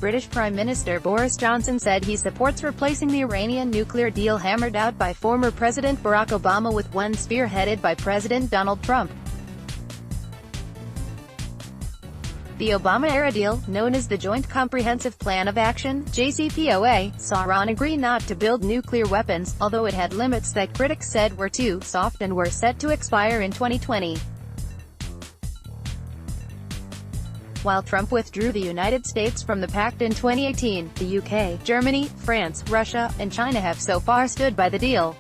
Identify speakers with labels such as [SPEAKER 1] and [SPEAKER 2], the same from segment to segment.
[SPEAKER 1] British Prime Minister Boris Johnson said he supports replacing the Iranian nuclear deal hammered out by former President Barack Obama with one spearheaded by President Donald Trump. The Obama-era deal, known as the Joint Comprehensive Plan of Action (JCPOA), saw Iran agree not to build nuclear weapons, although it had limits that critics said were too soft and were set to expire in 2020. While Trump withdrew the United States from the pact in 2018, the UK, Germany, France, Russia, and China have so far stood by the deal.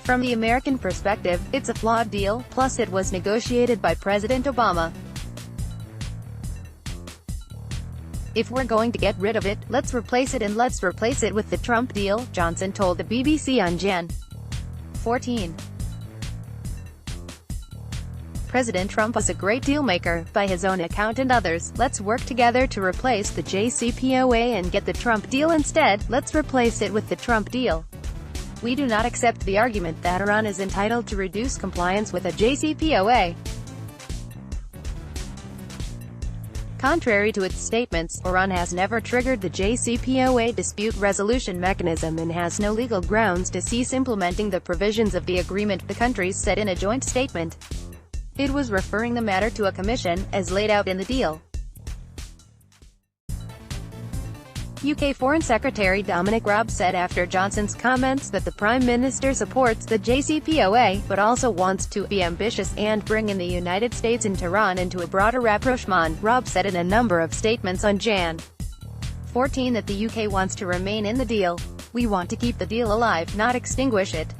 [SPEAKER 1] From the American perspective, it's a flawed deal, plus it was negotiated by President Obama. If we're going to get rid of it, let's replace it, and let's replace it with the Trump deal, Johnson told the BBC on Jan. 14. President Trump was a great deal-maker, by his own account and others. Let's work together to replace the JCPOA and get the Trump deal instead. Let's replace it with the Trump deal. We do not accept the argument that Iran is entitled to reduce compliance with a JCPOA. Contrary to its statements, Iran has never triggered the JCPOA dispute resolution mechanism and has no legal grounds to cease implementing the provisions of the agreement, the countries said in a joint statement. It was referring the matter to a commission, as laid out in the deal. UK Foreign Secretary Dominic Raab said after Johnson's comments that the Prime Minister supports the JCPOA, but also wants to be ambitious and bring in the United States and Tehran into a broader rapprochement. Raab said in a number of statements on Jan. 14 that the UK wants to remain in the deal. We want to keep the deal alive, not extinguish it.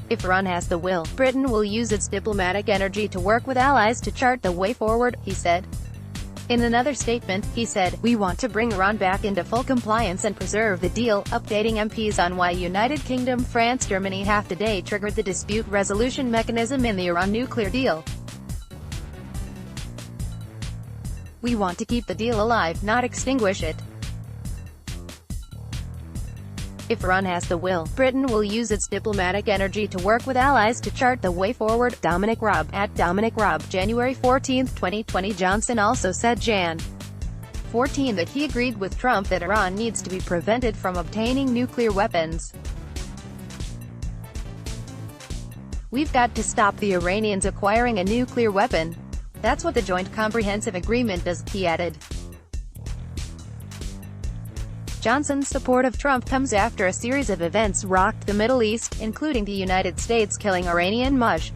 [SPEAKER 1] If Iran has the will, Britain will use its diplomatic energy to work with allies to chart the way forward, he said. In another statement, he said, "We want to bring Iran back into full compliance and preserve the deal," updating MPs on why United Kingdom, France, Germany have today triggered the dispute resolution mechanism in the Iran nuclear deal. We want to keep the deal alive, not extinguish it. If Iran has the will, Britain will use its diplomatic energy to work with allies to chart the way forward. Dominic Raab, at Dominic Raab, January 14, 2020. Johnson also said Jan. 14 that he agreed with Trump that Iran needs to be prevented from obtaining nuclear weapons. We've got to stop the Iranians acquiring a nuclear weapon. That's what the Joint Comprehensive Agreement does, he added. Johnson's support of Trump comes after a series of events rocked the Middle East, including the United States killing Iranian Maj.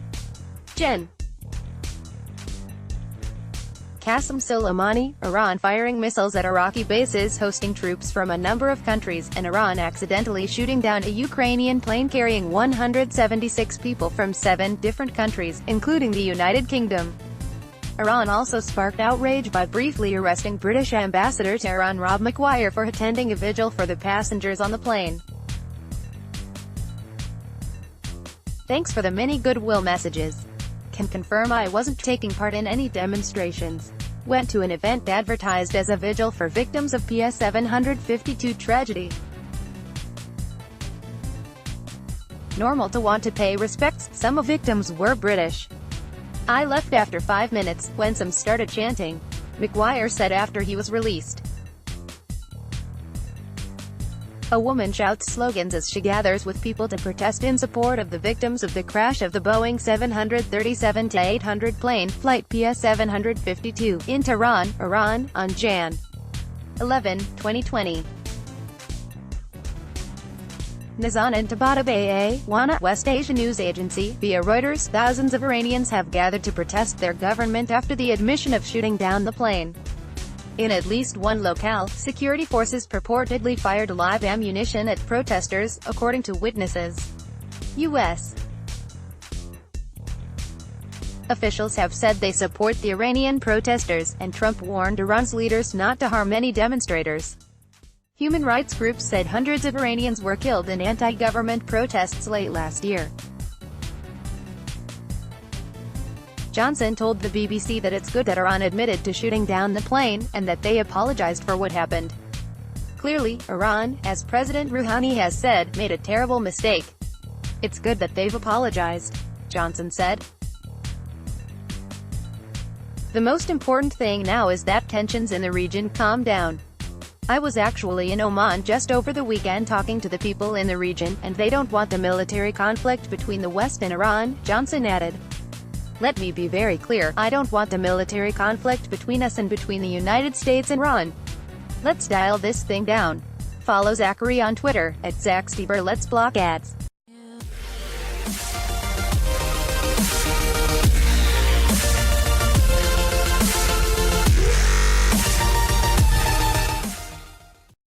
[SPEAKER 1] Gen. Qasem Soleimani, Iran firing missiles at Iraqi bases hosting troops from a number of countries, and Iran accidentally shooting down a Ukrainian plane carrying 176 people from 7 different countries, including the United Kingdom. Iran also sparked outrage by briefly arresting British Ambassador to Iran Rob McGuire for attending a vigil for the passengers on the plane. Thanks for the many goodwill messages. Can confirm I wasn't taking part in any demonstrations. Went to an event advertised as a vigil for victims of PS 752 tragedy. Normal to want to pay respects. Some of victims were British. I left after 5 minutes, when some started chanting. McGuire said after he was released. A woman shouts slogans as she gathers with people to protest in support of the victims of the crash of the Boeing 737-800 plane, flight PS 752, in Tehran, Iran, on Jan. 11, 2020. Nazan Tabatabai, Wana, West Asia News Agency, via Reuters. Thousands of Iranians have gathered to protest their government after the admission of shooting down the plane. In at least one locale, security forces purportedly fired live ammunition at protesters, according to witnesses. U.S. officials have said they support the Iranian protesters, and Trump warned Iran's leaders not to harm any demonstrators. Human rights groups said hundreds of Iranians were killed in anti-government protests late last year. Johnson told the BBC that it's good that Iran admitted to shooting down the plane, and that they apologized for what happened. Clearly, Iran, as President Rouhani has said, made a terrible mistake. It's good that they've apologized, Johnson said. The most important thing now is that tensions in the region calm down. I was actually in Oman just over the weekend talking to the people in the region, and they don't want the military conflict between the West and Iran," Johnson added. "Let me be very clear, I don't want the military conflict between us and between the United States and Iran. Let's dial this thing down." Follow Zachary on Twitter, @ZachStieber. Let's block ads.